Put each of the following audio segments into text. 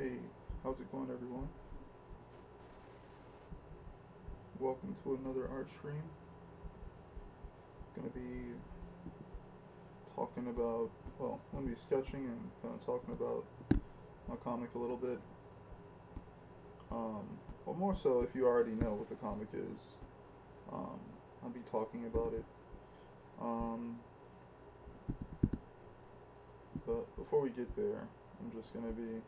Hey, how's it going, everyone? Welcome to another art stream. Gonna be talking about, I'm gonna be sketching and kind of talking about my comic a little bit. Um, or more so, if you already know what the comic is, um, I'll be talking about it. Um, but before we get there, I'm just gonna be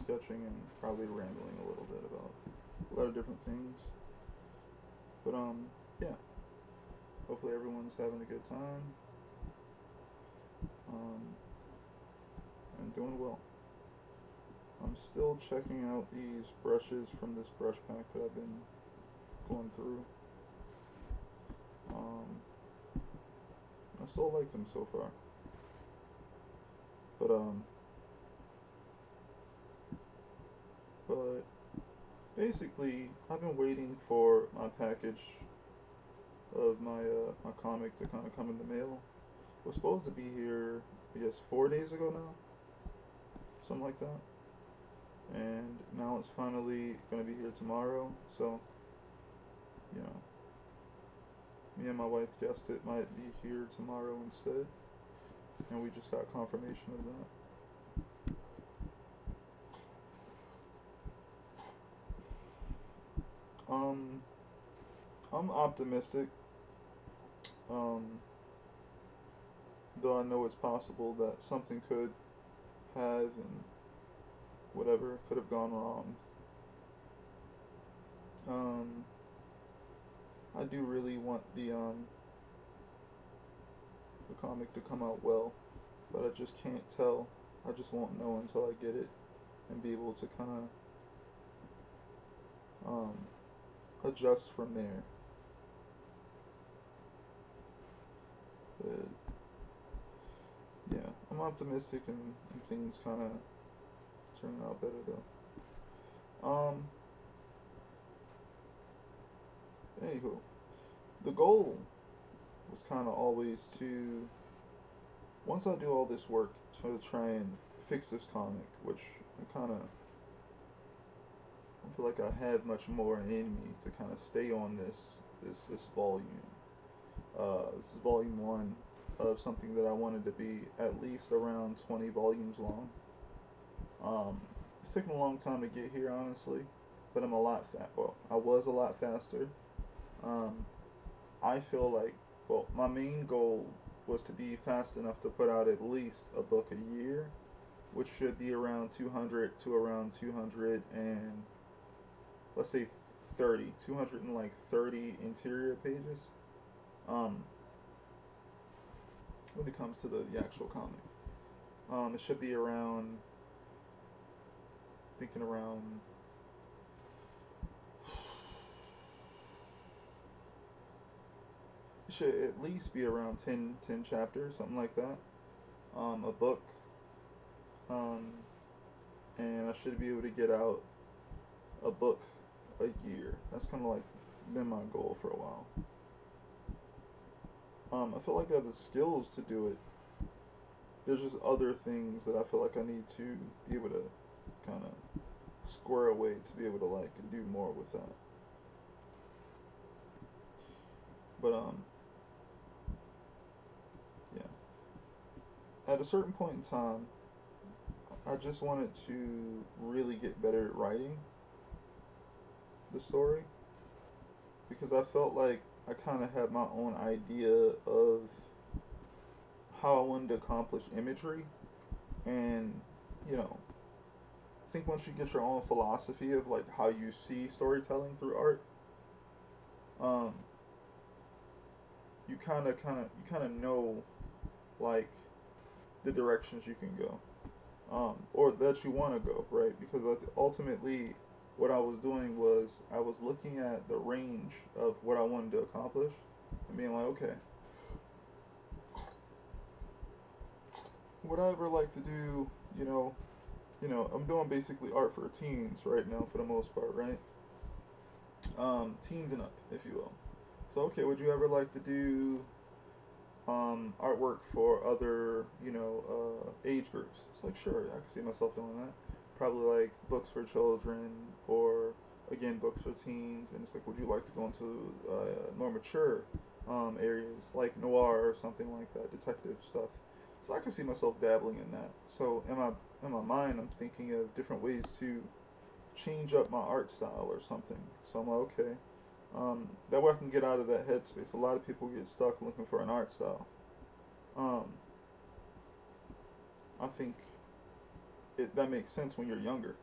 sketching and probably rambling a little bit about a lot of different things. But yeah. Hopefully everyone's having a good time um, and doing well. I'm still checking out these brushes from this brush pack that I've been going through. Um, I still like them so far. But but basically, I've been waiting for my package of my comic to kind of come in the mail. It was supposed to be here, I guess, 4 days ago now, something like that. And now it's finally gonna be here tomorrow. So, you know, me and my wife guessed it might be here tomorrow instead, and we just got confirmation of that. Um, I'm optimistic. Um, though I know it's possible that something could have and whatever could have gone wrong. Um, I do really want the comic to come out well, but I just can't tell. I just won't know until I get it and be able to kind of adjust from there. But yeah, I'm optimistic and things kind of turn out better though. Anywho, the goal was kind of always to, once I do all this work to try and fix this comic, which I feel like I have much more in me to kind of stay on this volume. This is volume one of something that I wanted to be at least around 20 volumes long. It's taken a long time to get here, honestly, but I'm a lot well, I was a lot faster. Um, I feel like, my main goal was to be fast enough to put out at least a book a year, which should be around 200 to around 200 and let's say 30, 200 and like 30 interior pages. Um, when it comes to the actual comic, it should be around, thinking around it should at least be around 10 chapters, something like that. A book. Um, and I should be able to get out a book a year. That's kind of like been my goal for a while. I feel like I have the skills to do it. There's just other things that I feel like I need to be able to kind of square away to be able to like do more with that. But yeah. At a certain point in time, I just wanted to really get better at writing the story because I felt like I kind of had my own idea of how I wanted to accomplish imagery, and you know, I think once you get your own philosophy of like how you see storytelling through art, um, you kind of know like the directions you can go, or that you want to go, right? Because ultimately, what I was doing was I was looking at the range of what I wanted to accomplish, and being like, okay, would I ever like to do, I'm doing basically art for teens right now for the most part, right? Teens and up, if you will. So, okay, would you ever like to do artwork for other, age groups? It's like, sure, I can see myself doing that. probably like books for children or again books for teens. And it's like, would you like to go into more mature areas like noir or something like that, detective stuff? So I can see myself dabbling in that. So in my mind, I'm thinking of different ways to change up my art style or something. So I'm like, okay, that way I can get out of that headspace. A lot of people get stuck looking for an art style. Um, I think that makes sense when you're younger.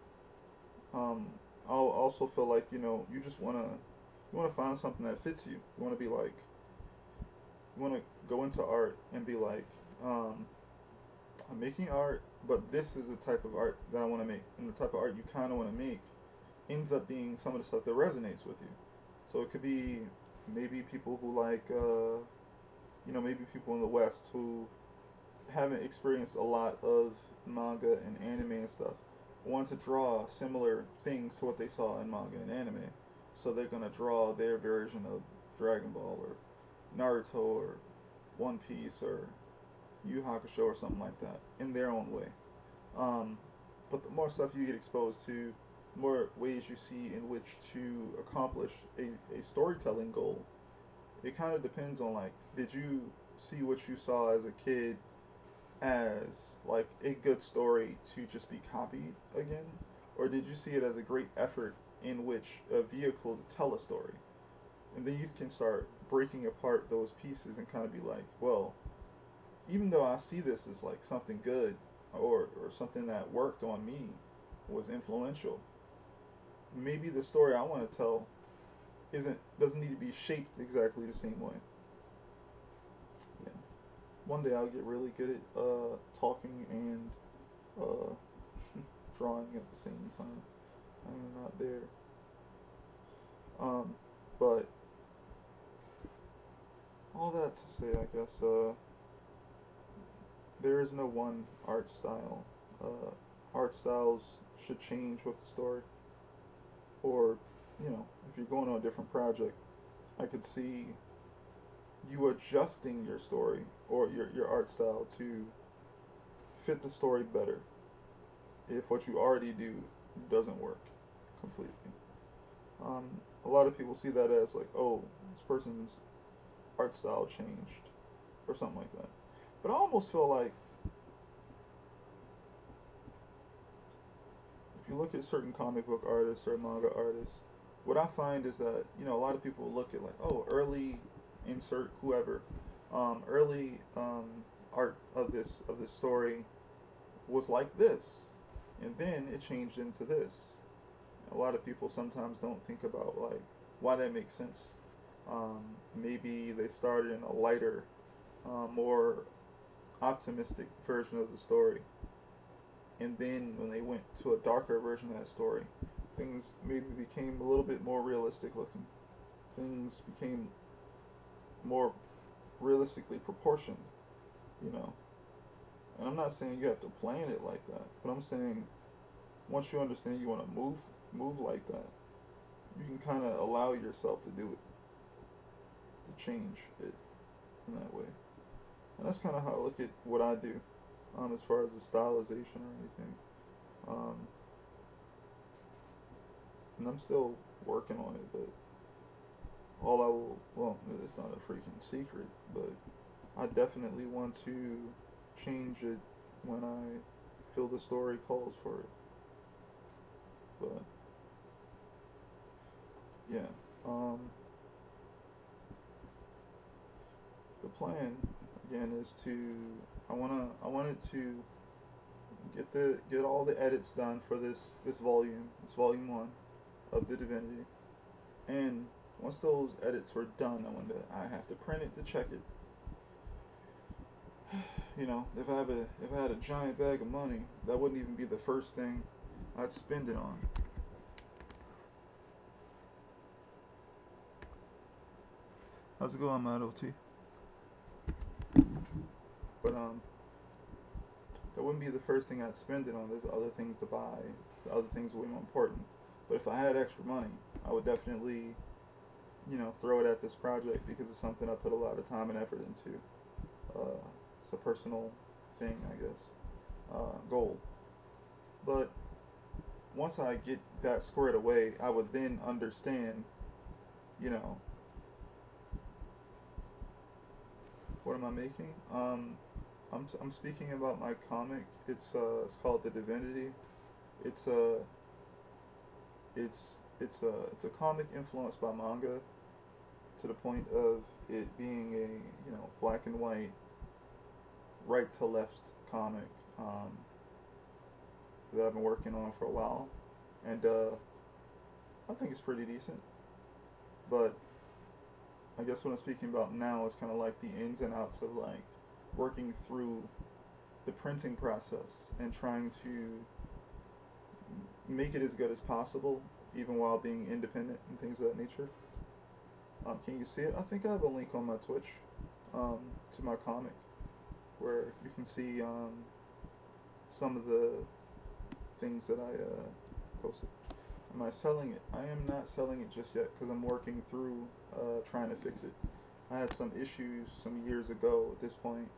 Um, I'll also feel like you just wanna find something that fits you. You wanna be like you wanna go into art and be like, I'm making art, but this is the type of art that I want to make, and the type of art you kind of want to make ends up being some of the stuff that resonates with you. So it could be maybe people who like, maybe people in the West who haven't experienced a lot of manga and anime and stuff, want to draw similar things to what they saw in manga and anime. So they're gonna draw their version of Dragon Ball or Naruto or One Piece or Yu Hakusho or something like that in their own way. Um, but the more stuff you get exposed to, the more ways you see in which to accomplish a storytelling goal. It kind of depends on like, did you see what you saw as a kid as like a good story to just be copied again, or did you see it as a great effort in which a vehicle to tell a story? And then you can start breaking apart those pieces and kind of be like, well, even though I see this as like something good or something that worked on me, was influential, maybe the story I want to tell doesn't need to be shaped exactly the same way. Yeah. One day I'll get really good at talking and uh, drawing at the same time. I'm not there. But all that to say, I guess there is no one art style. Art styles should change with the story. Or, if you're going on a different project, I could see you adjusting your story or your art style to fit the story better if what you already do doesn't work completely. A lot of people see that as like, oh, this person's art style changed or something like that. But I almost feel like if you look at certain comic book artists or manga artists, what I find is that a lot of people look at like, oh, early insert whoever, early art of this story was like this, and then it changed into this. A lot of people sometimes don't think about like why that makes sense. Maybe they started in a lighter, more optimistic version of the story, and then when they went to a darker version of that story, things maybe became a little bit more realistic looking. Things became more realistically proportioned, And I'm not saying you have to plan it like that, but I'm saying once you understand you want to move like that, you can kind of allow yourself to do it, to change it in that way. And that's kind of how I look at what I do, as far as the stylization or anything. And I'm still working on it, but it's not a freaking secret, but I definitely want to change it when I feel the story calls for it. But yeah, the plan again is to I wanted to get all the edits done for this volume, this volume 1 of the Divinity, and once those edits were done, I have to print it to check it. If I had a giant bag of money, that wouldn't even be the first thing I'd spend it on. How's it going, Matt OT? But that wouldn't be the first thing I'd spend it on. There's other things to buy. The other things are way more important. But if I had extra money, I would definitely, throw it at this project because it's something I put a lot of time and effort into. It's a personal thing, I guess. Goal. But once I get that squared away, I would then understand, you know, what am I making? I'm speaking about my comic. It's called the Divinity. It's a it's a comic influenced by manga to the point of it being a black and white, right to left comic that I've been working on for a while, and I think it's pretty decent. But I guess what I'm speaking about now is kind of like the ins and outs of like working through the printing process and trying to make it as good as possible, even while being independent and things of that nature. Can you see it? I think I have a link on my Twitch to my comic where you can see some of the things that I posted. Am I selling it? I am not selling it just yet because I'm working through trying to fix it. I had some issues some years ago at this point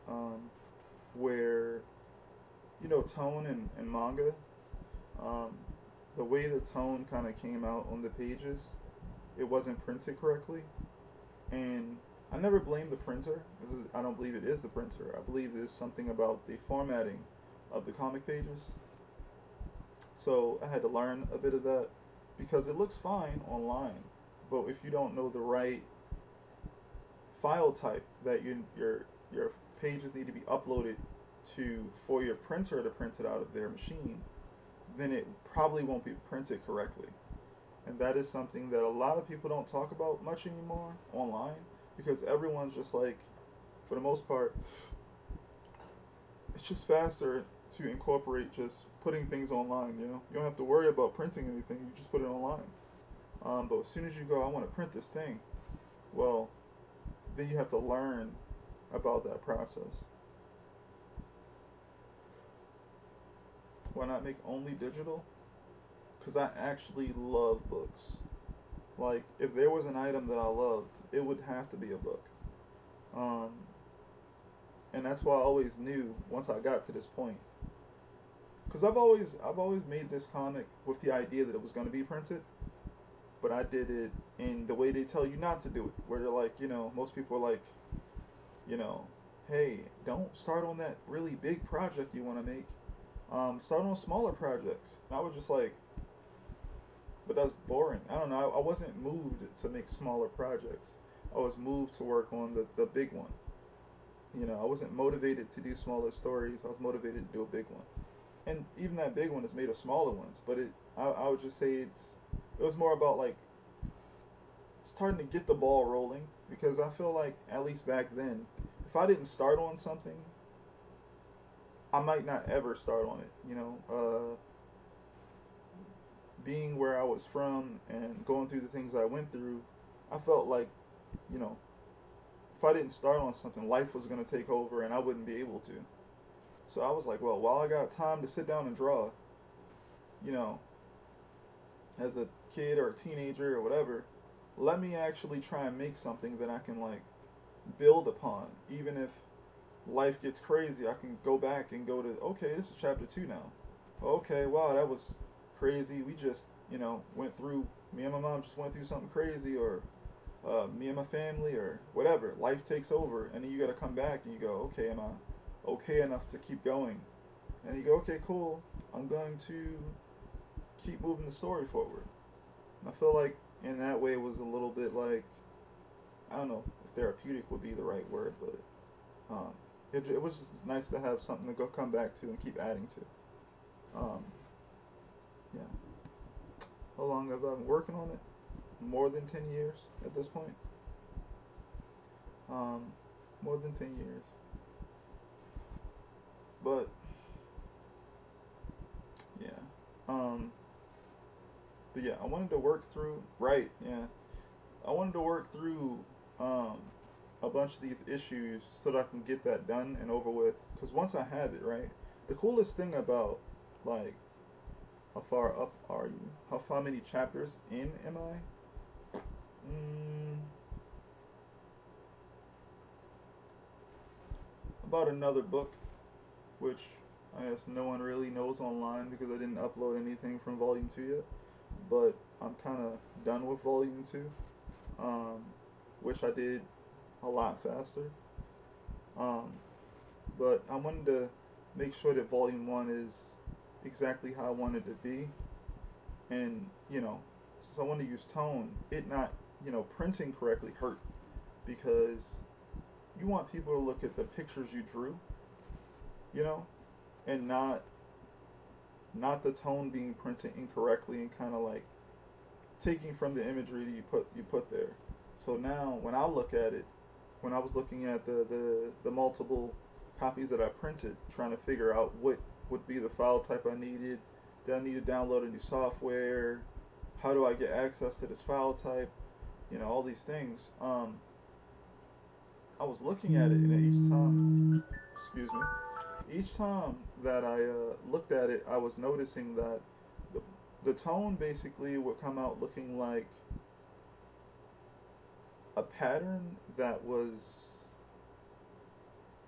where, tone and manga, the way the tone kind of came out on the pages, it wasn't printed correctly. And I never blame the printer. I don't believe it is the printer. I believe there's something about the formatting of the comic pages. So I had to learn a bit of that because it looks fine online, but if you don't know the right file type that your pages need to be uploaded to for your printer to print it out of their machine, then it probably won't be printed correctly. And that is something that a lot of people don't talk about much anymore online because everyone's just like, for the most part, it's just faster to incorporate just putting things online, you don't have to worry about printing anything, you just put it online. But as soon as you go, I want to print this thing, well, then you have to learn about that process. Why not make only digital? Because I actually love books. Like, if there was an item that I loved, it would have to be a book. And that's why I always knew once I got to this point. Because I've always made this comic with the idea that it was going to be printed, but I did it in the way they tell you not to do it, where they're like, most people are like, hey, don't start on that really big project you want to make. Start on smaller projects. And I was just like, but that's boring. I don't know. I wasn't moved to make smaller projects. I was moved to work on the big one. I wasn't motivated to do smaller stories. I was motivated to do a big one. And even that big one is made of smaller ones. But I would just say it was more about like starting to get the ball rolling. Because I feel like, at least back then, if I didn't start on something, I might not ever start on it. Being where I was from and going through the things I went through, I felt like, if I didn't start on something, life was going to take over and I wouldn't be able to. So I was like, well, while I got time to sit down and draw, as a kid or a teenager or whatever, let me actually try and make something that I can, like, build upon. Even if life gets crazy, I can go back and go to, okay, this is chapter 2 now. Okay, wow, that was crazy. We just, went through, me and my mom just went through something crazy, or me and my family, or whatever. Life takes over, and then you got to come back and you go, okay, am I okay enough to keep going? And you go, okay, cool, I'm going to keep moving the story forward. And I feel like in that way it was a little bit like, I don't know if therapeutic would be the right word, but it was just nice to have something to go come back to and keep adding to. Yeah. How long have I been working on it? More than 10 years at this point. More than 10 years. But yeah. But yeah, I wanted to work through, right, yeah. I wanted to work through a bunch of these issues so that I can get that done and over with. Because once I have it, right, the coolest thing about, like, how far up are you? How many chapters in am I? About another book, which I guess no one really knows online because I didn't upload anything from Volume 2 yet. But I'm kind of done with Volume 2. Um, Wish I did a lot faster. Um, but I wanted to make sure that Volume 1 is exactly how I wanted it to be. And, since I want to use tone, it not, printing correctly hurt because you want people to look at the pictures you drew, you know, and not the tone being printed incorrectly and kind of like taking from the imagery that you put there. So now when I look at it, when I was looking at the multiple copies that I printed, trying to figure out what would be the file type I needed, did I need to download a new software? How do I get access to this file type? All these things. I was looking at it, and each time, excuse me, each time that I looked at it, I was noticing that the tone basically would come out looking like a pattern that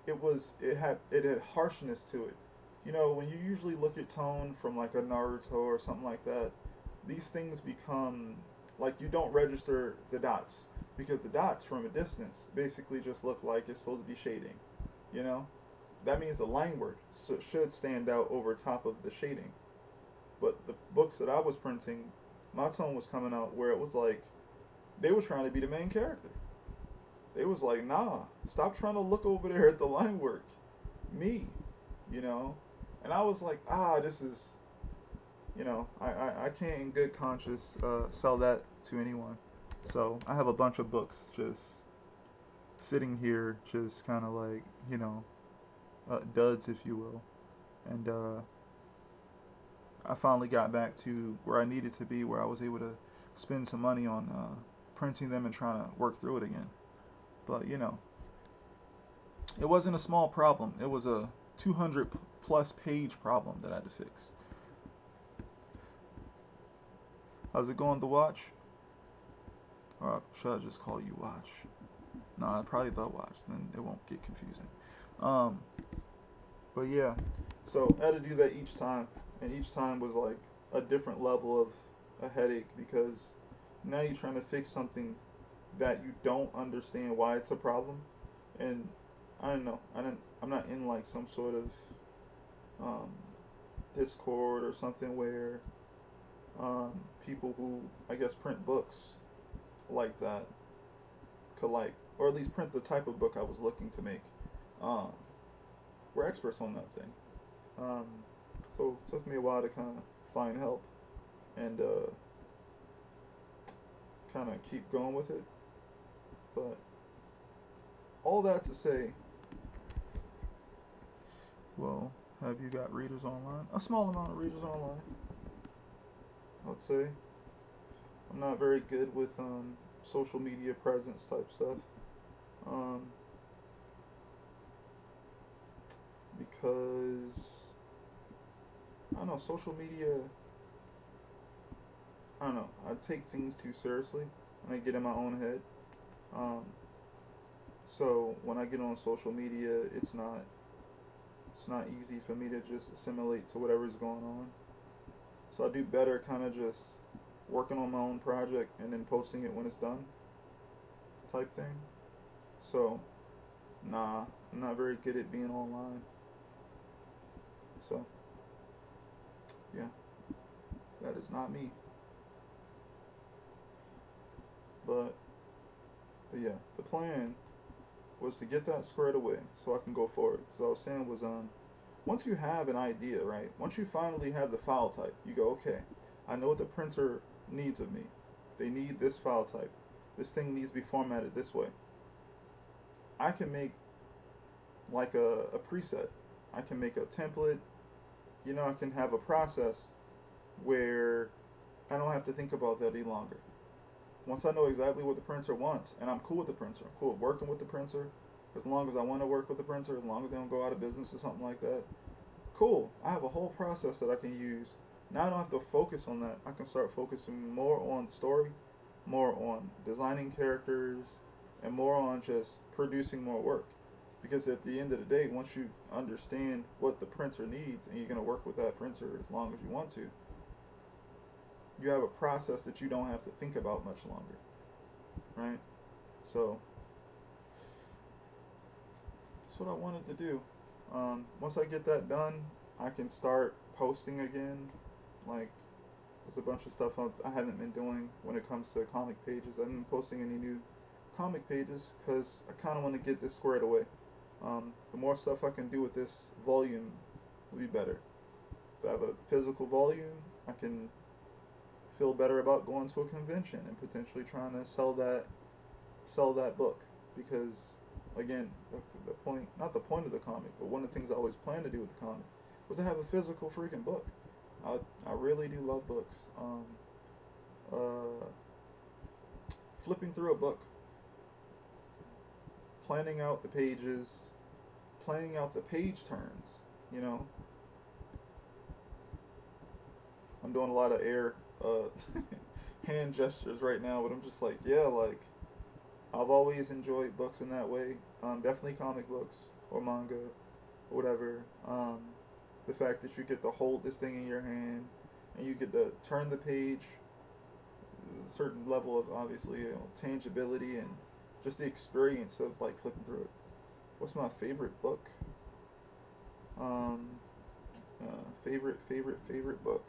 it had harshness to it. When you usually look at tone from like a Naruto or something like that, these things become like you don't register the dots because the dots from a distance basically just look like it's supposed to be shading. You know, that means the line work should stand out over top of the shading. But the books that I was printing, my tone was coming out where it was like they were trying to be the main character. They was like, nah, stop trying to look over there at the line work. Me, you know? And I was like, this is, I can't in good conscience sell that to anyone. So I have a bunch of books just sitting here, just kind of like, duds, if you will. And I finally got back to where I needed to be, where I was able to spend some money on printing them and trying to work through it again. But, it wasn't a small problem. It was a 200 plus page problem that I had to fix. How's it going, The Watch? Or should I just call you Watch? Nah, probably The Watch. Then it won't get confusing. But yeah, so I had to do that each time. And each time was like a different level of a headache because now you're trying to fix something that you don't understand why it's a problem. And I don't know. I'm not in like some sort of Discord or something where people who I guess print books like that could or at least print the type of book I was looking to make. We're experts on that thing. So it took me a while to kind of find help and kind of keep going with it. But all that to say, well, have you got readers online? A small amount of readers online, I would say. I'm not very good with social media presence type stuff. Because I don't know, social media, I don't know, I take things too seriously and I get in my own head. So when I get on social media, it's not easy for me to just assimilate to whatever's going on. So I do better kind of just working on my own project and then posting it when it's done type thing. So I'm not very good at being online. So yeah, that is not me. But yeah, the plan was to get that squared away so I can go forward. So I was saying was once you have an idea, right? Once you finally have the file type, you go, okay, I know what the printer needs of me. They need this file type. This thing needs to be formatted this way. I can make like a preset. I can make a template. I can have a process where I don't have to think about that any longer. Once I know exactly what the printer wants, and I'm cool with the printer, I'm cool with working with the printer, as long as I want to work with the printer, as long as they don't go out of business or something like that, cool. I have a whole process that I can use. Now I don't have to focus on that. I can start focusing more on story, more on designing characters, and more on just producing more work. Because at the end of the day, once you understand what the printer needs and you're going to work with that printer as long as you want to, you have a process that you don't have to think about much longer, right? So that's what I wanted to do. Once I get that done, I can start posting again. Like, there's a bunch of stuff I haven't been doing when it comes to comic pages. I haven't been posting any new comic pages because I kind of want to get this squared away. The more stuff I can do with this volume will be better. If I have a physical volume, I can feel better about going to a convention and potentially trying to sell that book. Because again, the point, not the point of the comic, but one of the things I always planned to do with the comic was to have a physical freaking book. I really do love books. Flipping through a book, planning out the pages, planning out the page turns, you know. I'm doing a lot of air hand gestures right now, but I'm just like, yeah, like, I've always enjoyed books in that way. Definitely comic books or manga or whatever. The fact that you get to hold this thing in your hand and you get to turn the page, a certain level of, obviously, you know, tangibility and just the experience of like flipping through it. What's my favorite book? Favorite book.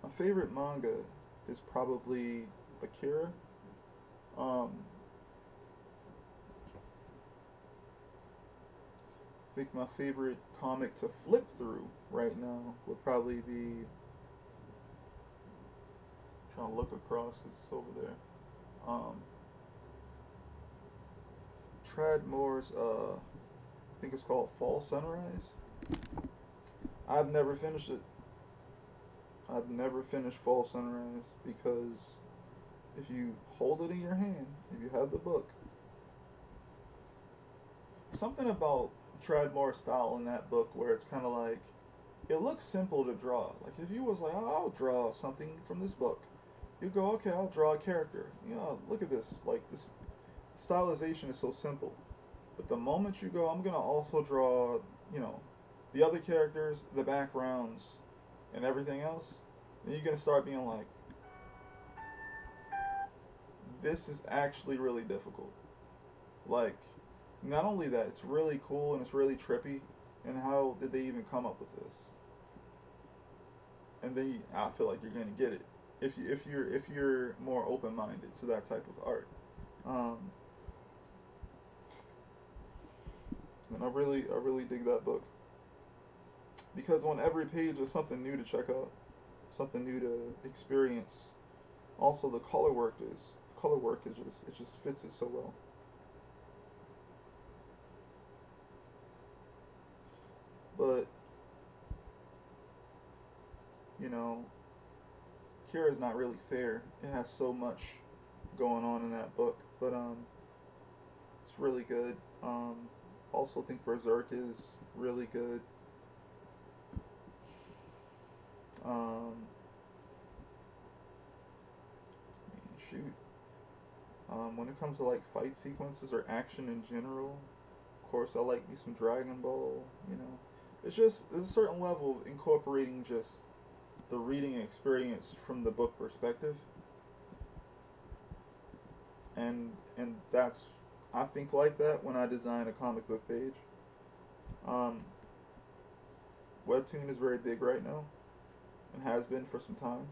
My favorite manga is probably Akira. I think my favorite comic to flip through right now would probably be, trying to look across, it's over there. Tradmore's, I think it's called Fall Sunrise. I've never finished it. I've never finished Fall Sunrise because if you hold it in your hand, if you have the book, something about Tradmore's style in that book where it's kind of like, it looks simple to draw. Like if you was like, oh, I'll draw something from this book, you go, okay, I'll draw a character. You know, look at this. Like this stylization is so simple. But the moment you go, I'm gonna also draw, you know, the other characters, the backgrounds, and everything else, then you're gonna start being like, this is actually really difficult. Like, not only that, it's really cool and it's really trippy. And how did they even come up with this? And then I feel like you're gonna get it if you're more open-minded to that type of art. And I really dig that book because on every page there's something new to check out, something new to experience. Also, the color work is just fits it so well. But you know, Kira is not really fair. It has so much going on in that book, but it's really good. Also think Berserk is really good. Shoot. When it comes to like fight sequences or action in general, of course I like me some Dragon Ball. You know, it's just there's a certain level of incorporating just the reading experience from the book perspective, and that's, I think like that when I design a comic book page. Webtoon is very big right now, and has been for some time.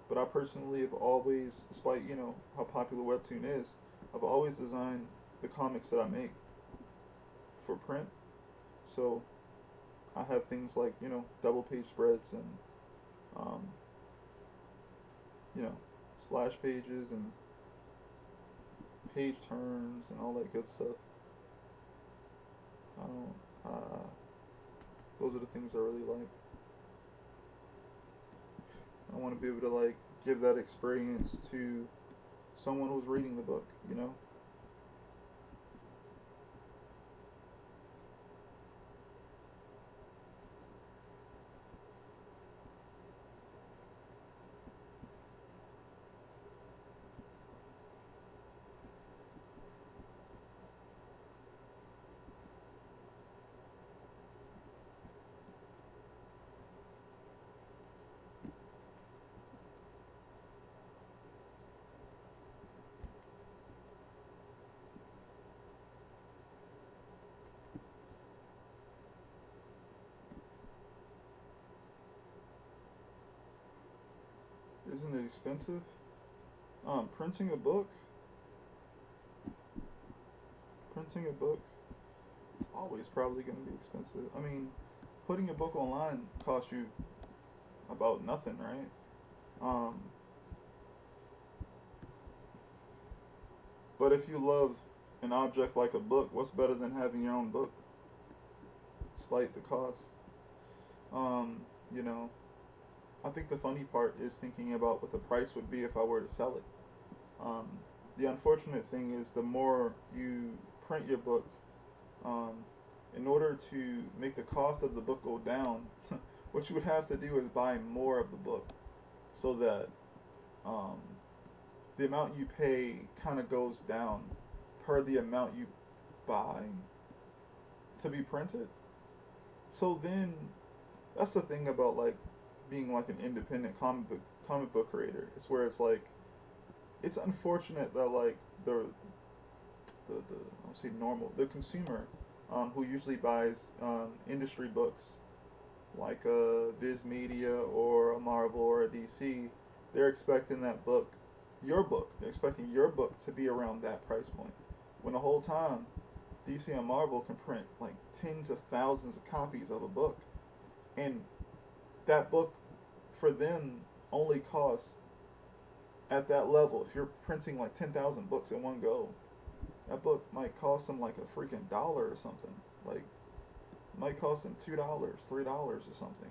But I personally have always, despite you know how popular Webtoon is, I've always designed the comics that I make for print. So I have things like you know double page spreads and you know splash pages and page turns and all that good stuff. Those are the things I really like. I want to be able to like give that experience to someone who's reading the book, you know. expensive. Printing a book, printing a book, it's always probably going to be expensive. I mean, putting a book online costs you about nothing, right? Um, but if you love an object like a book, what's better than having your own book, despite the cost? Um, you know, I think the funny part is thinking about what the price would be if I were to sell it. Um, the unfortunate thing is the more you print your book, um, in order to make the cost of the book go down, what you would have to do is buy more of the book so that um, the amount you pay kind of goes down per the amount you buy to be printed. So then that's the thing about like being like an independent comic book creator. It's where it's like it's unfortunate that like the I don't say normal the consumer who usually buys industry books like a Viz Media or a Marvel or a DC, they're expecting that book, they're expecting your book to be around that price point. When the whole time DC and Marvel can print like tens of thousands of copies of a book, and that book for them only costs at that level. If you're printing like 10,000 books in one go, that book might cost them like a freaking dollar or something. Like, it might cost them $2, $3 or something.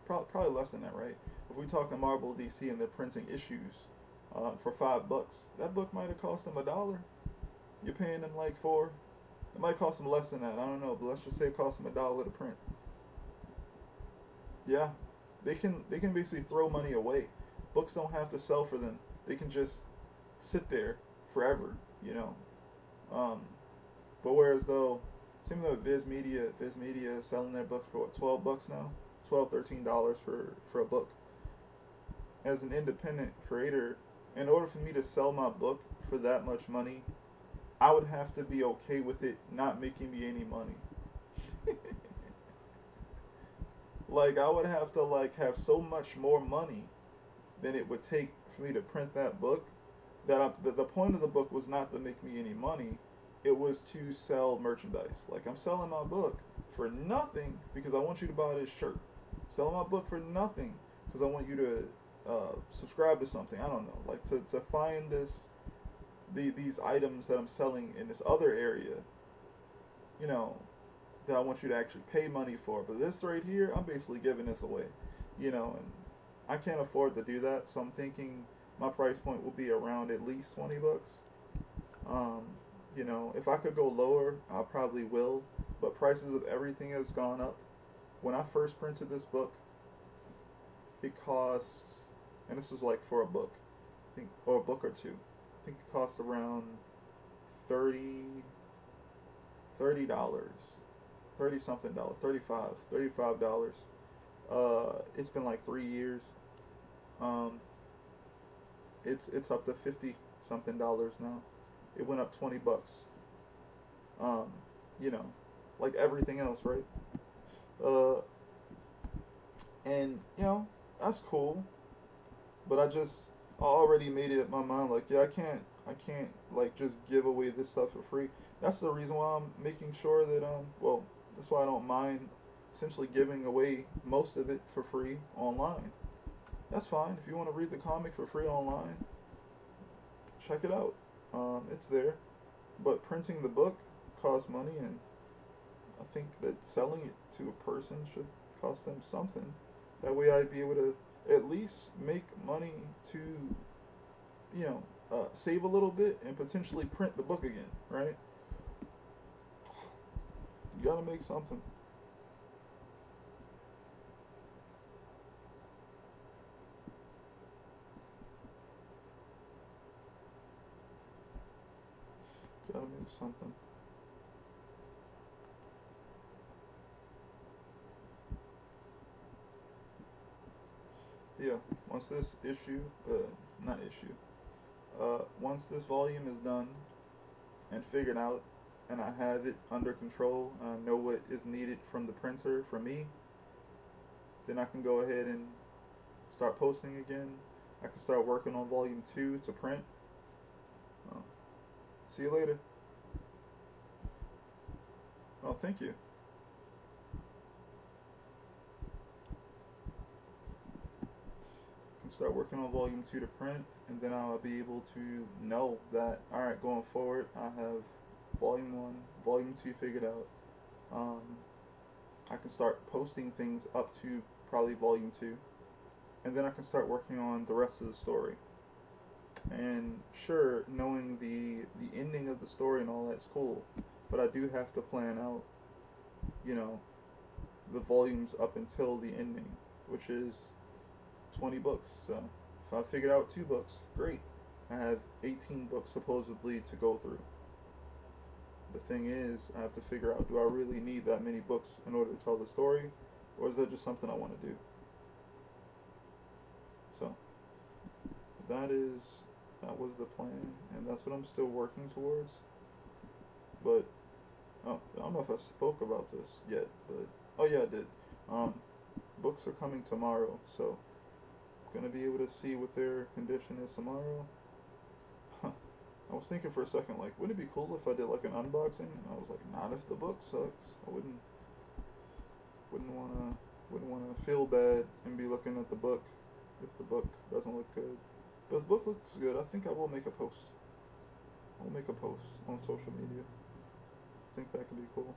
Probably less than that, right? If we talk Marvel, DC, and they're printing issues for $5, that book might have cost them a dollar. You're paying them like four. It might cost them less than that. I don't know, but let's just say it costs them a dollar to print. Yeah, they can basically throw money away. Books don't have to sell for them. They can just sit there forever, you know. Um, but whereas though, same though Viz Media is selling their books for what, $12 now, $12, $13 for a book. As an independent creator, in order for me to sell my book for that much money, I would have to be okay with it not making me any money. Like I would have to like have so much more money than it would take for me to print that book. The point of the book was not to make me any money. It was to sell merchandise. Like I'm selling my book for nothing because I want you to buy this shirt. I'm selling my book for nothing because I want you to subscribe to something. I don't know. Like to find these items that I'm selling in this other area, you know, that I want you to actually pay money for. But this right here, I'm basically giving this away, you know, and I can't afford to do that. So I'm thinking my price point will be around at least $20. You know, if I could go lower, I probably will. But prices of everything has gone up. When I first printed this book, it cost, and this is like for a book, I think, or a book or two. I think it cost around $30, $30 something dollars, $35. It's been like 3 years. It's up to 50 something dollars now. It went up $20. You know, like everything else, right? And you know, that's cool. But I already made it up my mind. Like, yeah, I can't like just give away this stuff for free. That's the reason why I'm making sure that well, that's why I don't mind essentially giving away most of it for free online. That's fine. If you want to read the comic for free online, check it out. It's there. But printing the book costs money, and I think that selling it to a person should cost them something. That way I'd be able to at least make money to, you know, save a little bit and potentially print the book again, right? You gotta make something. Gotta make something. Yeah, once this issue, not issue, once this volume is done and figured out, and I have it under control, and I know what is needed from the printer for me, then I can go ahead and start posting again. I can start working on volume 2 to print. Oh, see you later. Oh, thank you. Can start working on volume 2 to print, and then I'll be able to know that, alright, going forward, I have volume 1, volume 2 figured out. Um, I can start posting things up to probably volume 2, and then I can start working on the rest of the story. And sure, knowing the ending of the story and all that's cool, but I do have to plan out, you know, the volumes up until the ending, which is 20 books. So if I figured out 2 books, great. I have 18 books supposedly to go through. The thing is, I have to figure out, do I really need that many books in order to tell the story, or is that just something I want to do? So that was the plan, and that's what I'm still working towards. But oh, I don't know if I spoke about this yet, but oh yeah, I did. Um, Books are coming tomorrow, so I'm gonna be able to see what their condition is tomorrow. I was thinking for a second, like, wouldn't it be cool if I did like an unboxing? And I was like, not if the book sucks. I wouldn't wanna feel bad and be looking at the book if the book doesn't look good. But if the book looks good, I think I will make a post. I'll make a post on social media. I think that could be cool.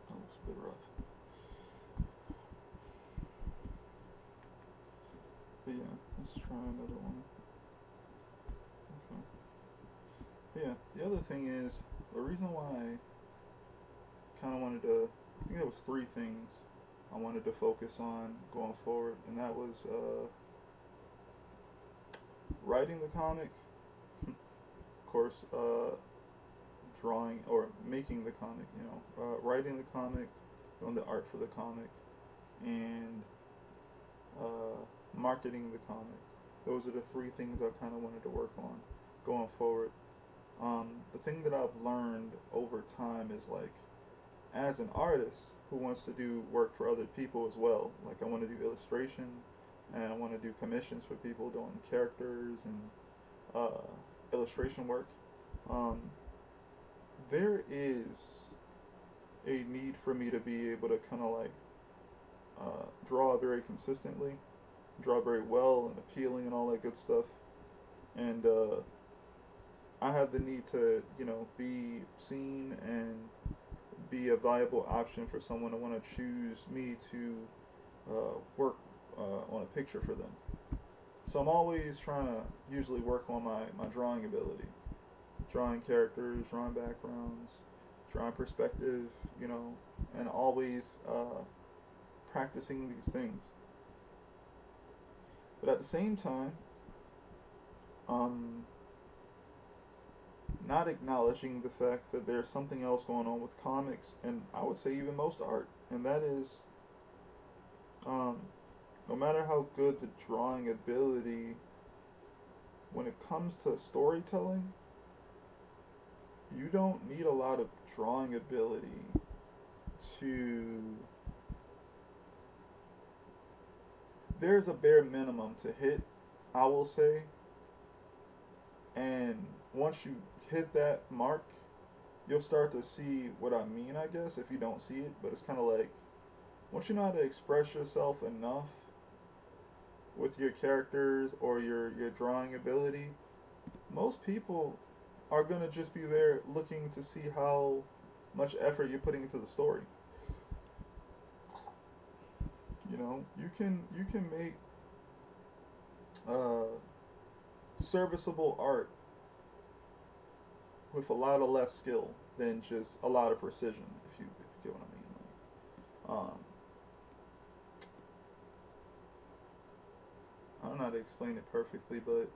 That looks a bit rough. But yeah, let's try another one. Okay. But yeah, the other thing is, the reason why I kind of wanted to, I think there was 3 things I wanted to focus on going forward, and that was writing the comic, of course, drawing or making the comic, writing the comic, doing the art for the comic, and marketing the comic. Those are the 3 things I kind of wanted to work on going forward. The thing that I've learned over time is, like, as an artist who wants to do work for other people as well, like I want to do illustration and I want to do commissions for people doing characters and illustration work. Um, there is a need for me to be able to kind of like draw very consistently, draw very well and appealing and all that good stuff. And I have the need to, be seen and be a viable option for someone to want to choose me to work on a picture for them. So I'm always trying to usually work on my drawing ability, drawing characters, drawing backgrounds, drawing perspective, and always practicing these things. But at the same time, um, not acknowledging the fact that there's something else going on with comics, and I would say even most art, and that is, um, no matter how good the drawing ability, when it comes to storytelling, you don't need a lot of drawing ability to. There's a bare minimum to hit, I will say, and once you hit that mark, you'll start to see what I mean, I guess, if you don't see it. But it's kind of like, once you know how to express yourself enough with your characters or your drawing ability, most people are going to just be there looking to see how much effort you're putting into the story. You can make uh, serviceable art with a lot of less skill than just a lot of precision, if you get what I mean. I don't know how to explain it perfectly, but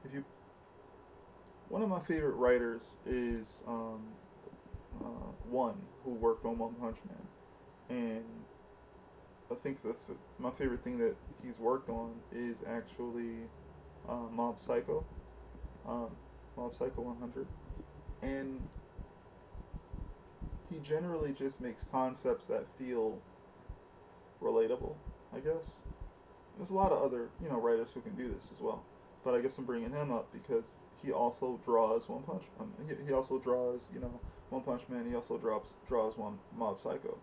if you, one of my favorite writers is one who worked on One Punch Man, and I think my favorite thing that he's worked on is actually Mob Psycho, Mob Psycho 100, and he generally just makes concepts that feel relatable, I guess. There's a lot of other writers who can do this as well, but I guess I'm bringing him up because he also draws One Punch. He also draws One Punch Man. He also draws one Mob Psycho.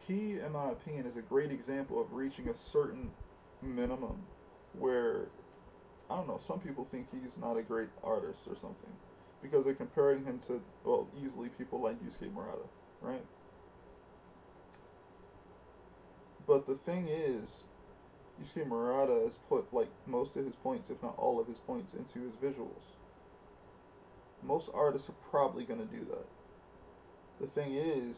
He, in my opinion, is a great example of reaching a certain minimum where, I don't know, some people think he's not a great artist or something because they're comparing him to, well, easily people like Yusuke Murata, right? But the thing is, Yusuke Murata has put like most of his points, if not all of his points, into his visuals. Most artists are probably going to do that. The thing is,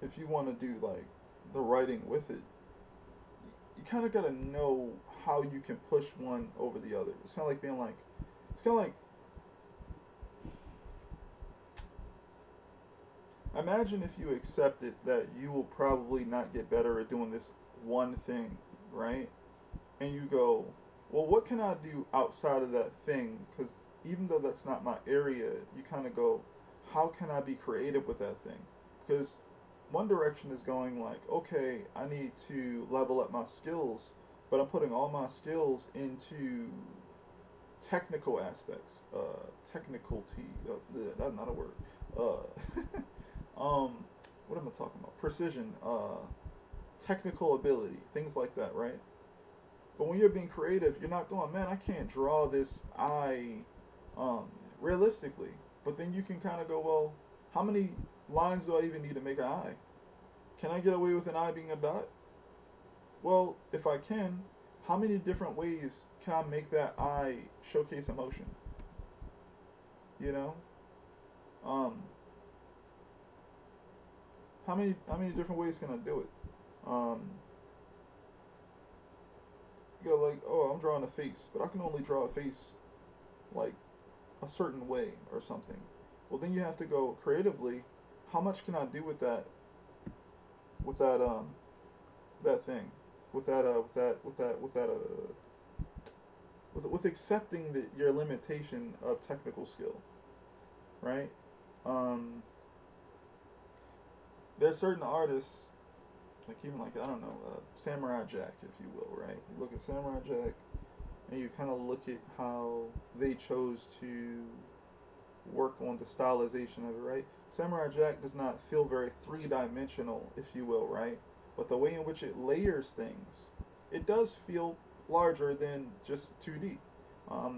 if you want to do like the writing with it, you kind of got to know how you can push one over the other. It's kind of like being like, it's kind of like, imagine if you accepted that you will probably not get better at doing this one thing, right? And you go, well, what can I do outside of that thing? Because even though that's not my area, you kind of go, how can I be creative with that thing? Because one direction is going like, okay, I need to level up my skills, but I'm putting all my skills into technical aspects, technicality, that's not a word, what am I talking about? Precision, technical ability, things like that, right? But when you're being creative, you're not going, man, I can't draw this eye realistically. But then you can kind of go, well, how many lines do I even need to make an eye? Can I get away with an eye being a dot? Well, if I can, how many different ways can I make that eye showcase emotion? You know? How many different ways can I do it? You go like, oh, I'm drawing a face, but I can only draw a face like a certain way or something. Well, then you have to go creatively. How much can I do with that? That thing, with accepting your limitation of technical skill, right? There's certain artists, like even like I don't know, Samurai Jack, if you will, right? You look at Samurai Jack, and you kind of look at how they chose to work on the stylization of it, right? Samurai Jack does not feel very three-dimensional, if you will, right? But the way in which it layers things, it does feel larger than just 2D.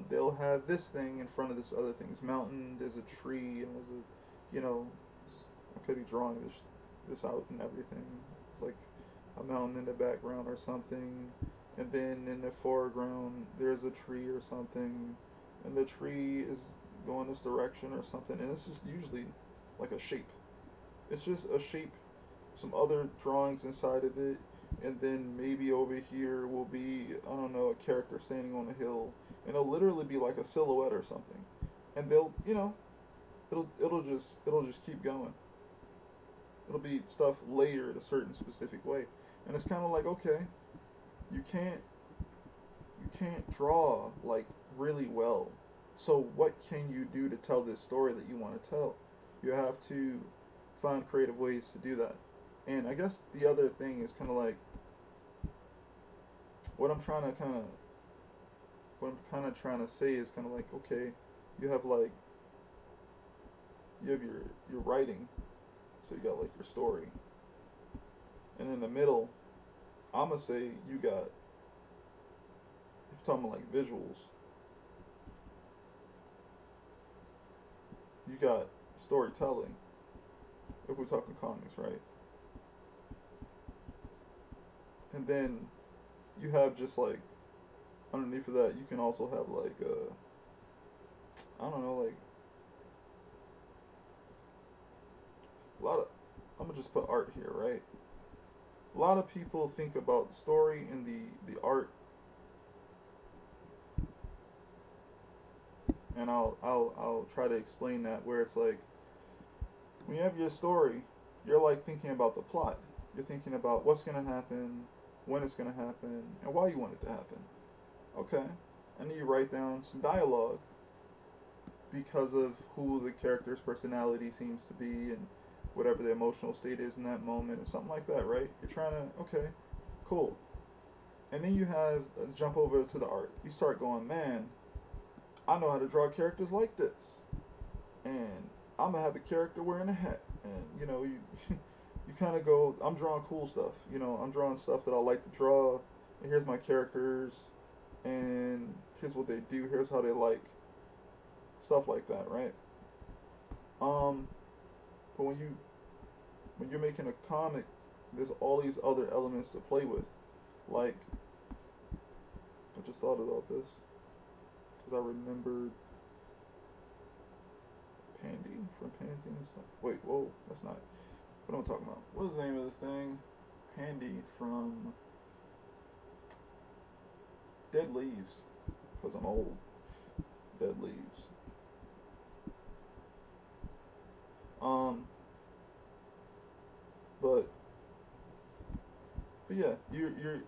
They'll have this thing in front of this other thing. This mountain, there's a tree, and there's a, I could be drawing this out and everything. It's like a mountain in the background or something, and then in the foreground there's a tree or something, and the tree is going this direction or something, and it's just usually like a shape. It's just a shape, some other drawings inside of it, and then maybe over here will be, I don't know, a character standing on a hill, and it'll literally be like a silhouette or something, and they'll, it'll just keep going. It'll be stuff layered a certain specific way, and it's kind of like, okay, you can't draw like really well, so what can you do to tell this story that you want to tell? You have to find creative ways to do that. And I guess the other thing is kind of like what I'm trying to kind of what I'm kind of trying to say is kind of like, okay, you have like you have your writing, so you got like your story, and in the middle, I'm gonna say you got, if you're talking about like visuals, you got storytelling. If we're talking comics, right? And then you have just like underneath of that, you can also have like I don't know, like a lot of, I'm gonna just put art here, right? A lot of people think about the story and the art, and I'll try to explain that, where it's like when you have your story, you're like thinking about the plot. You're thinking about what's gonna happen, when it's gonna happen, and why you want it to happen. Okay, and then you write down some dialogue because of who the character's personality seems to be and whatever the emotional state is in that moment or something like that, right? You're trying to, okay, cool. And then you have jump over to the art. You start going, man, I know how to draw characters like this, and I'm gonna have a character wearing a hat, and you you kind of go, I'm drawing cool stuff. I'm drawing stuff that I like to draw, and here's my characters, and here's what they do. Here's how they like stuff like that, right? But when you're making a comic, there's all these other elements to play with. Like, I just thought about this because I remembered Pandy from Panty and stuff. Wait, whoa, that's not what I'm talking about. What is the name of this thing? Pandy from Dead Leaves. Because I'm old. Dead Leaves. But yeah, you're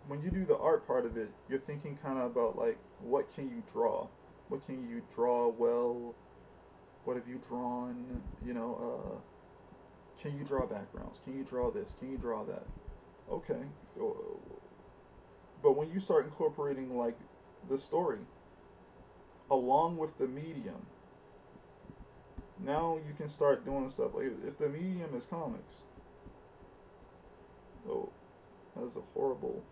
when you do the art part of it, you're thinking kind of about like, what can you draw? What can you draw well? What have you drawn? Can you draw backgrounds? Can you draw this? Can you draw that? Okay. But when you start incorporating like the story along with the medium, now you can start doing stuff like, if the medium is comics. Oh, that is a horrible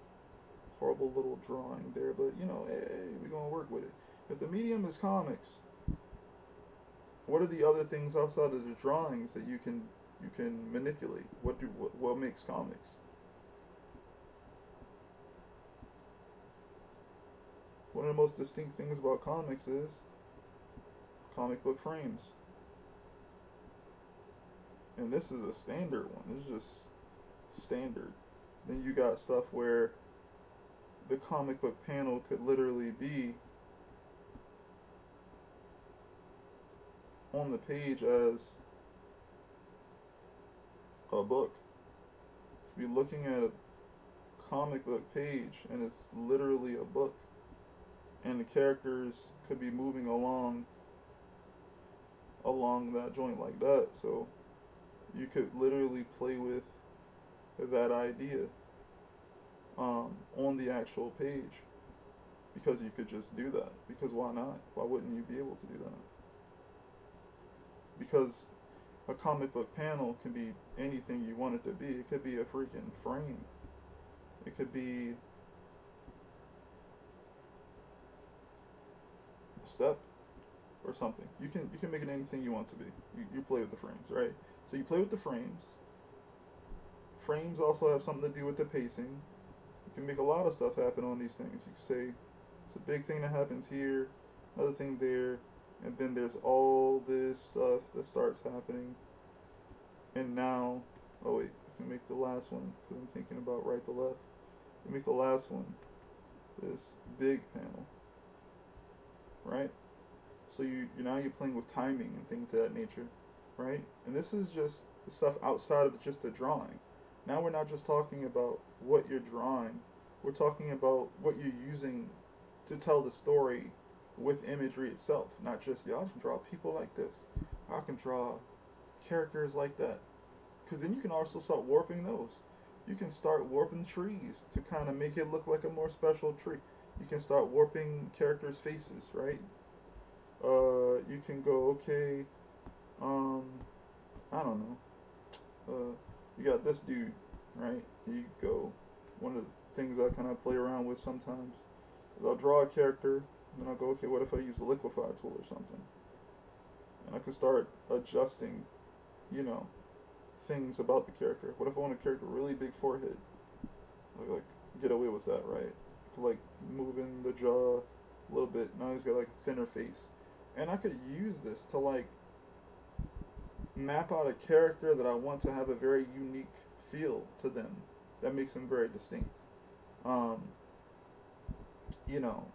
little drawing there, but hey, we're gonna work with it. If the medium is comics, what are the other things outside of the drawings that you can manipulate? What makes comics? One of the most distinct things about comics is comic book frames. And this is a standard one. This is just standard. Then you got stuff where the comic book panel could literally be on the page as a book. You'd be looking at a comic book page and it's literally a book. And the characters could be moving along that joint like that. So you could literally play with that idea on the actual page, because you could just do that. Because why not? Why wouldn't you be able to do that? Because a comic book panel can be anything you want it to be. It could be a freaking frame. It could be a step or something. You can make it anything you want to be. You play with the frames, right? So you play with the frames. Frames also have something to do with the pacing. You can make a lot of stuff happen on these things. You can say it's a big thing that happens here, another thing there, and then there's all this stuff that starts happening. And now, oh wait, you can make the last one because I'm thinking about right to left. You make the last one this big panel, right? So you now you're playing with timing and things of that nature, right? And this is just the stuff outside of just the drawing. Now we're not just talking about what you're drawing. We're talking about what you're using to tell the story with imagery itself. Not just, yeah, I can draw people like this. I can draw characters like that. Because then you can also start warping those. You can start warping trees to kind of make it look like a more special tree. You can start warping characters' faces, right? You can go, okay, I don't know. You got this dude, right? You go, one of the things I kind of play around with sometimes is I'll draw a character, and then I'll go, okay, what if I use the liquify tool or something? And I can start adjusting, you know, things about the character. What if I want a character with a really big forehead? Like get away with that, right? Like moving the jaw a little bit. Now he's got like a thinner face. And I could use this to like map out a character that I want to have a very unique feel to them that makes them very distinct. You know,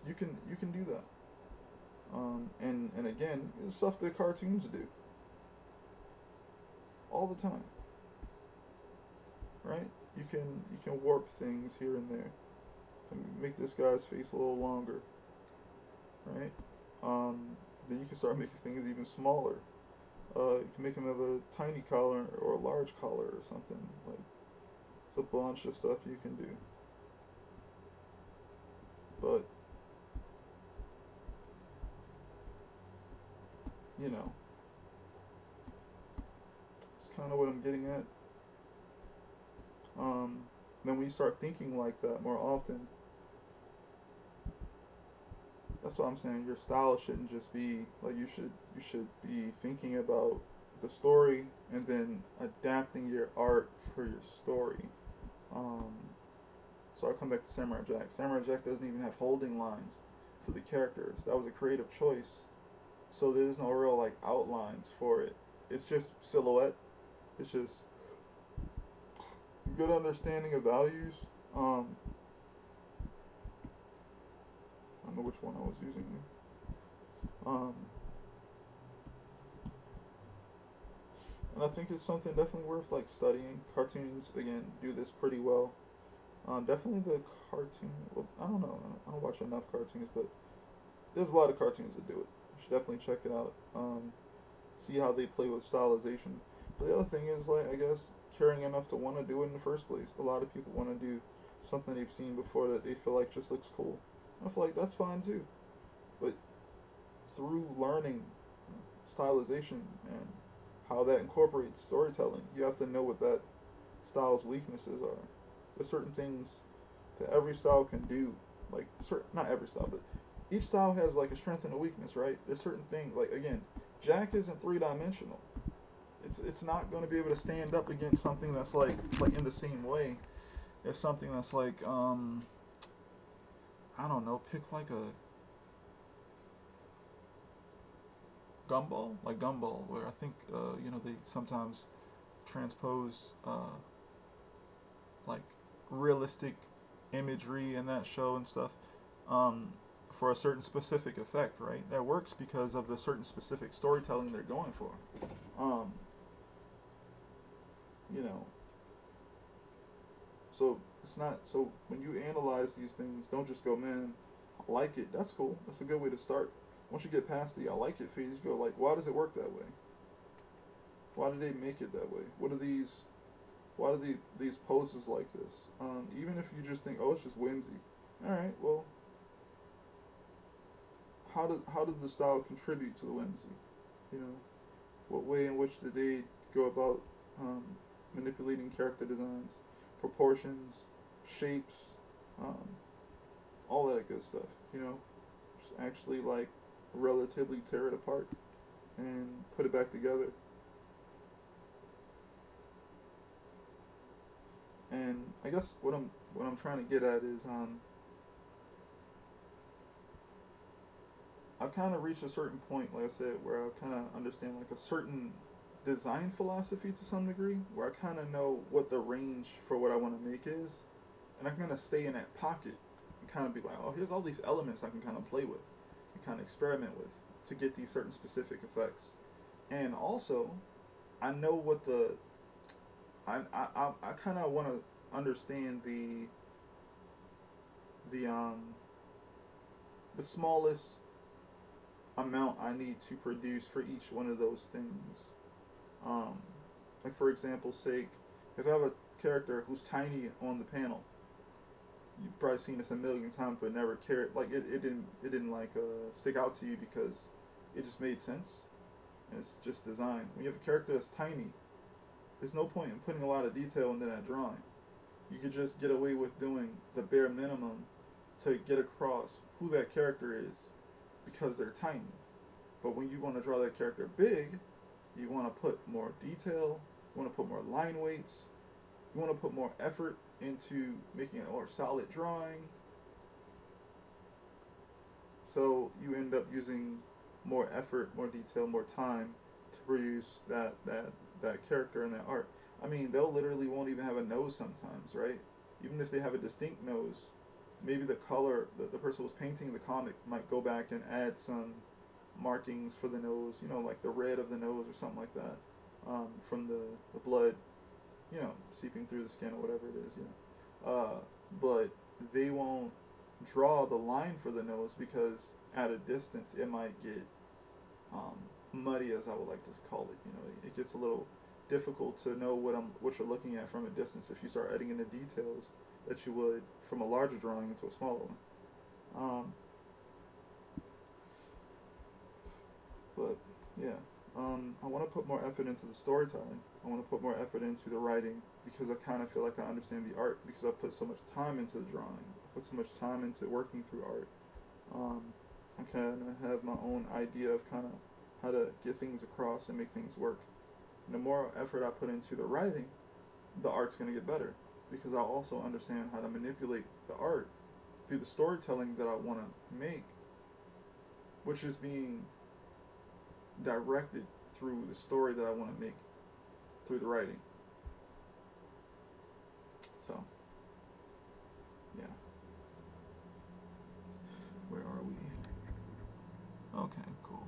you can do that. And again, it's stuff that cartoons do all the time, right? You can warp things here and there. You can make this guy's face a little longer, right? Then you can start making things even smaller. You can make him have a tiny collar or a large collar or something. Like, it's a bunch of stuff you can do. But, you know, it's kind of what I'm getting at. Then when you start thinking like that more often, that's what I'm saying. Your style shouldn't just be like you should be thinking about the story and then adapting your art for your story. So I come back to Samurai Jack. Samurai Jack doesn't even have holding lines for the characters. That was a creative choice. So there's no real like outlines for it. It's just silhouette. It's just good understanding of values. I don't know which one I was using. And I think it's something definitely worth like studying. Cartoons again do this pretty well. Definitely the cartoon. Well, I don't know. I don't watch enough cartoons, but there's a lot of cartoons that do it. You should definitely check it out. See how they play with stylization. But the other thing is like I guess caring enough to want to do it in the first place. A lot of people want to do something they've seen before that they feel like just looks cool. I feel like that's fine too. But through learning stylization and how that incorporates storytelling, you have to know what that style's weaknesses are. There's certain things that every style can do. Like, not every style, but each style has like a strength and a weakness, right? There's certain things, like again, Jack isn't three-dimensional. It's not going to be able to stand up against something that's like in the same way as something that's like I don't know, pick like a Gumball, like Gumball, where I think they sometimes transpose like realistic imagery in that show and stuff for a certain specific effect, right? That works because of the certain specific storytelling they're going for. So it's not, so when you analyze these things, don't just go, man, I like it. That's cool. That's a good way to start. Once you get past the I like it phase, you go like, why does it work that way? Why do they make it that way? Why do these poses like this? Even if you just think, oh, it's just whimsy. All right, well, how did the style contribute to the whimsy? What way in which did they go about manipulating character designs, proportions, shapes, all that good stuff? actually like relatively tear it apart and put it back together. And I guess what I'm trying to get at is I've kind of reached a certain point, like I said, where I kind of understand like a certain design philosophy to some degree, where I kind of know what the range for what I want to make is, and I can kind of stay in that pocket and kind of be like, oh, here's all these elements I can kind of play with and kind of experiment with to get these certain specific effects. And also, I know what I kind of want to understand the the smallest amount I need to produce for each one of those things. Um, like for example's sake, if I have a character who's tiny on the panel, you've probably seen this a million times, but never cared. Like it didn't like stick out to you because it just made sense. And it's just design. When you have a character that's tiny, there's no point in putting a lot of detail into that drawing. You could just get away with doing the bare minimum to get across who that character is because they're tiny. But when you want to draw that character big, you want to put more detail, you want to put more line weights, you want to put more effort into making a more solid drawing. So you end up using more effort, more detail, more time to produce that character and that art. I mean, they'll literally won't even have a nose sometimes, right? Even if they have a distinct nose, maybe the color, the person who's painting the comic might go back and add some markings for the nose, you know, like the red of the nose or something like that, from the blood, you know, seeping through the skin or whatever it is, you know. But they won't draw the line for the nose because at a distance it might get muddy, as I would like to call it. You know, it gets a little difficult to know what you're looking at from a distance if you start adding in the details that you would from a larger drawing into a smaller one. But yeah, I want to put more effort into the storytelling. I want to put more effort into the writing because I kind of feel like I understand the art because I put so much time into the drawing. I put so much time into working through art. I kind of have my own idea of kind of how to get things across and make things work. And the more effort I put into the writing, the art's going to get better because I also understand how to manipulate the art through the storytelling that I want to make, which is being directed through the story that I want to make through the writing. So, yeah. Where are we? Okay, cool.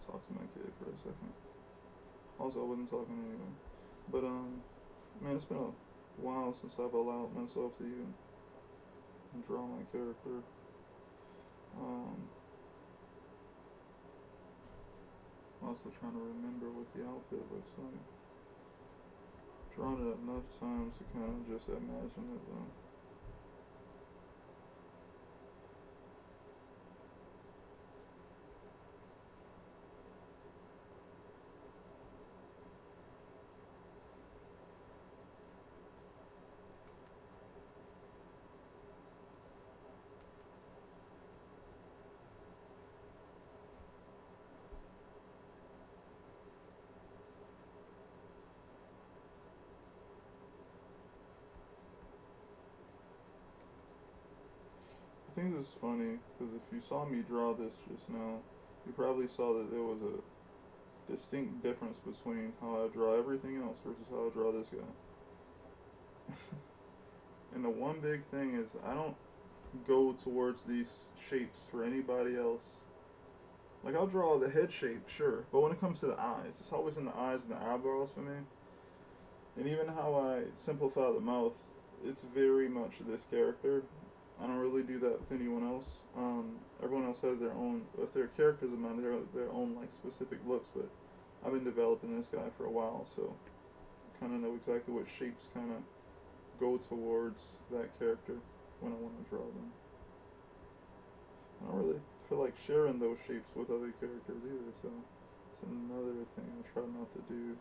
talk to my kid for a second. Also, I wasn't talking anyway. But man, it's been a while since I've allowed myself to even draw my character. Um, I'm also trying to remember what the outfit looks like. Drawn it enough times to kind of just imagine it though. I think this is funny because if you saw me draw this just now, you probably saw that there was a distinct difference between how I draw everything else versus how I draw this guy. And the one big thing is I don't go towards these shapes for anybody else. Like I'll draw the head shape, sure, but when it comes to the eyes, it's always in the eyes and the eyebrows for me. And even how I simplify the mouth, it's very much this character. I don't really do that with anyone else. Everyone else has their own. If they're characters of mine, they're their own like specific looks. But I've been developing this guy for a while, so kind of know exactly what shapes kind of go towards that character when I want to draw them. I don't really feel like sharing those shapes with other characters either, so it's another thing I try not to do.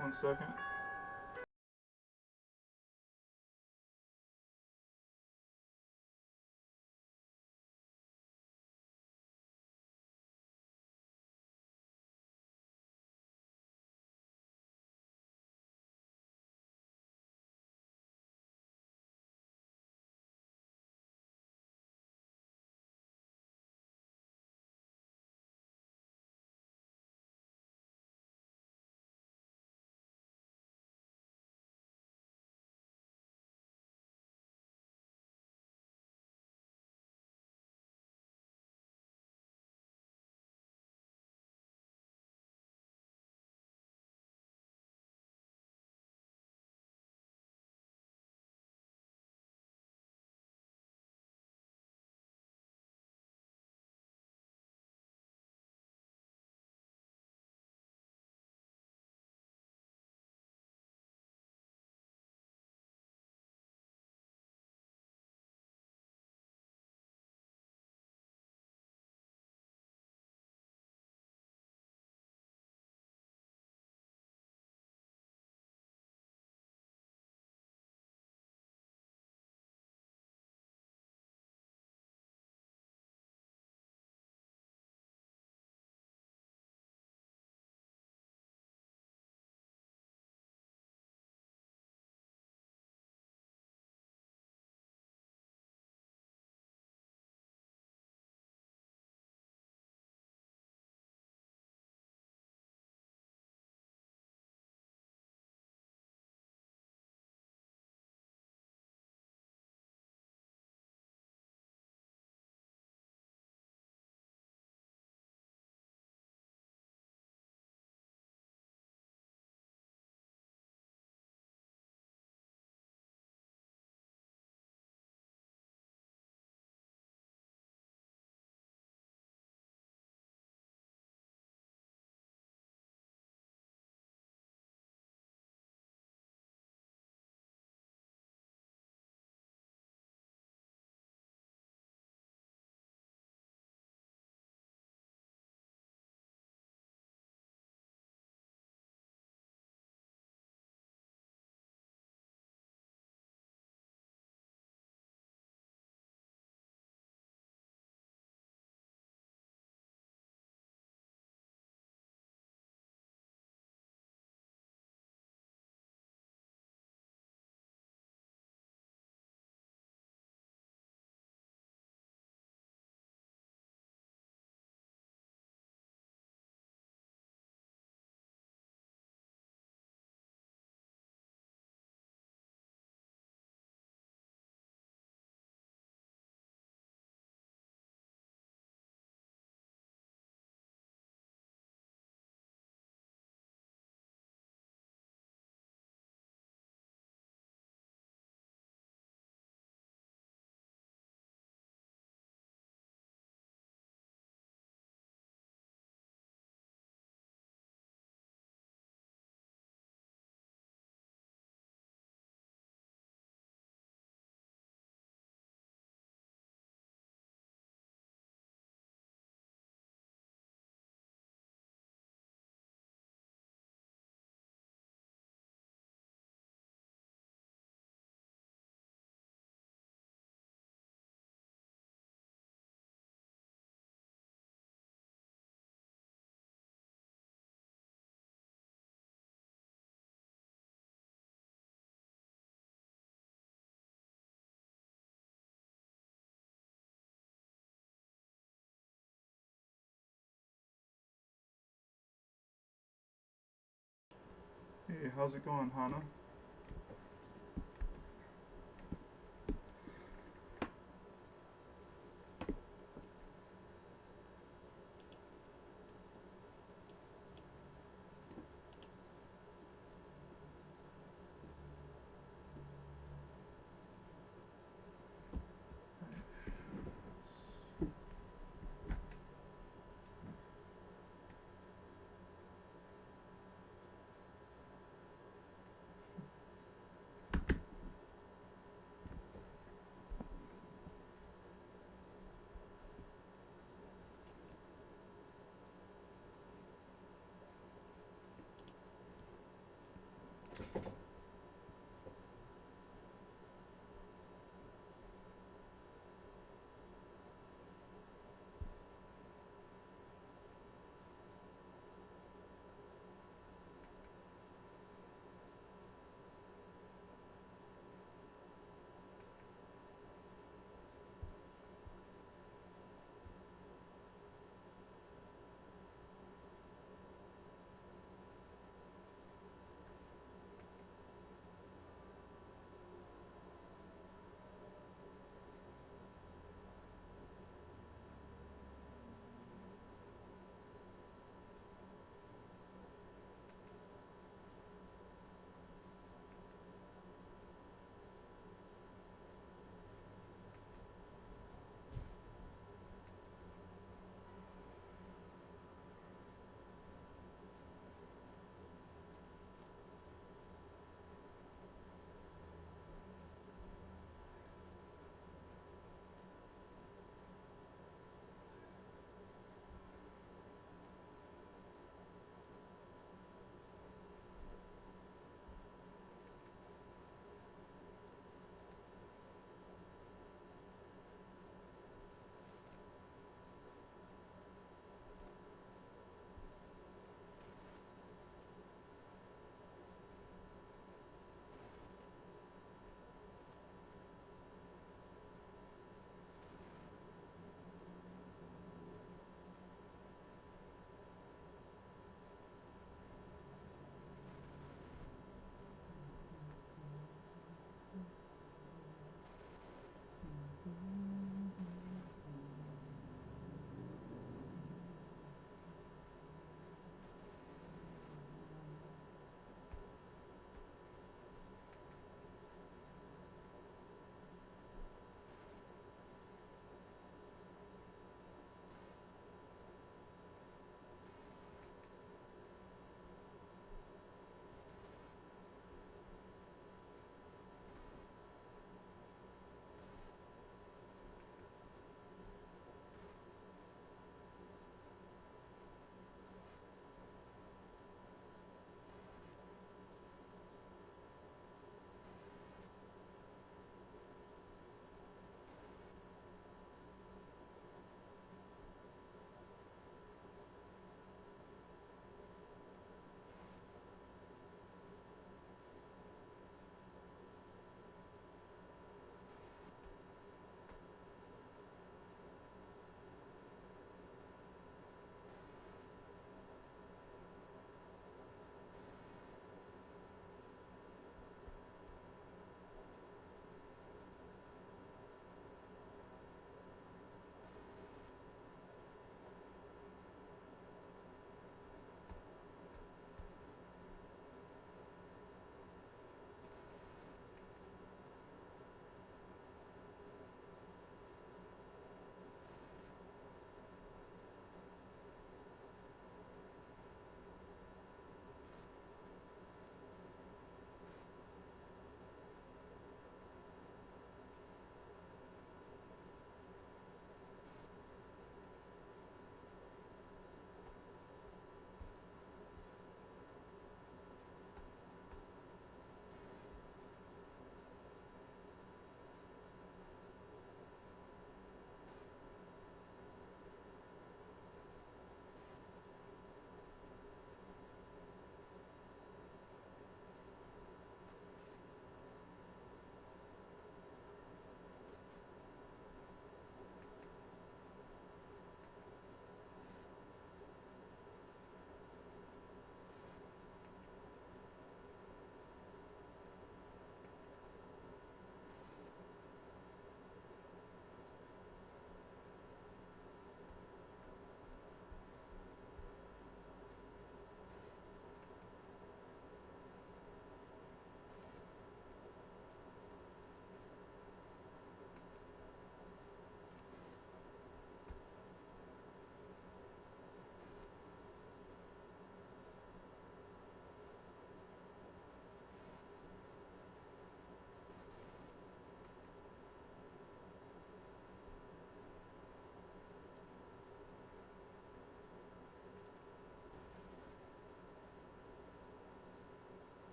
One second. Hey, how's it going, Hannah?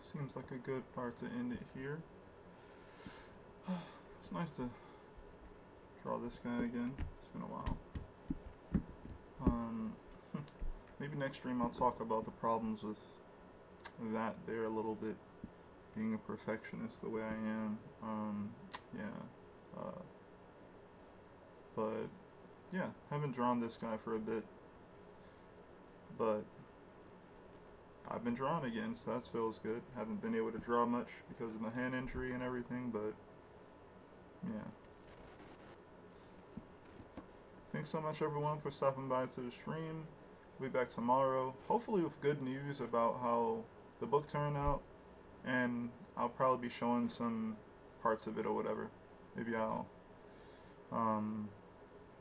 seems like a good part to end it here. It's nice to draw this guy again. It's been a while. Maybe next stream I'll talk about the problems with that there a little bit. Being a perfectionist the way I am. Yeah. But yeah, haven't drawn this guy for a bit. But I've been drawing again, so that feels good. Haven't been able to draw much because of the hand injury and everything, but yeah. Thanks so much, everyone, for stopping by to the stream. We'll be back tomorrow, hopefully with good news about how the book turned out, and I'll probably be showing some parts of it or whatever. Maybe I'll, I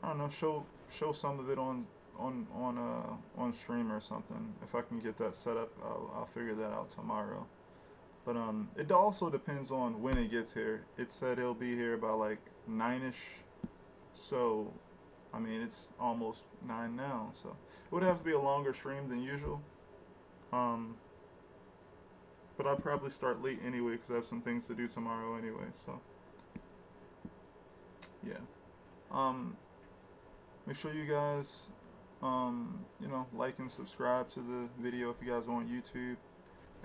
don't know, show some of it on stream or something. If I can get that set up, I'll figure that out tomorrow. But it also depends on when it gets here. It said it'll be here by like 9ish, so I mean it's almost 9 now, so it would have to be a longer stream than usual. But I'll probably start late anyway because I have some things to do tomorrow anyway. So yeah. Make sure you guys like and subscribe to the video if you guys are on YouTube,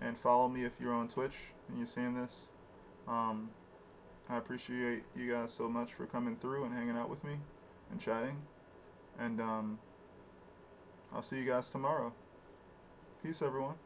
and follow me if you're on Twitch and you're seeing this. I appreciate you guys so much for coming through and hanging out with me and chatting. And I'll see you guys tomorrow. Peace, everyone.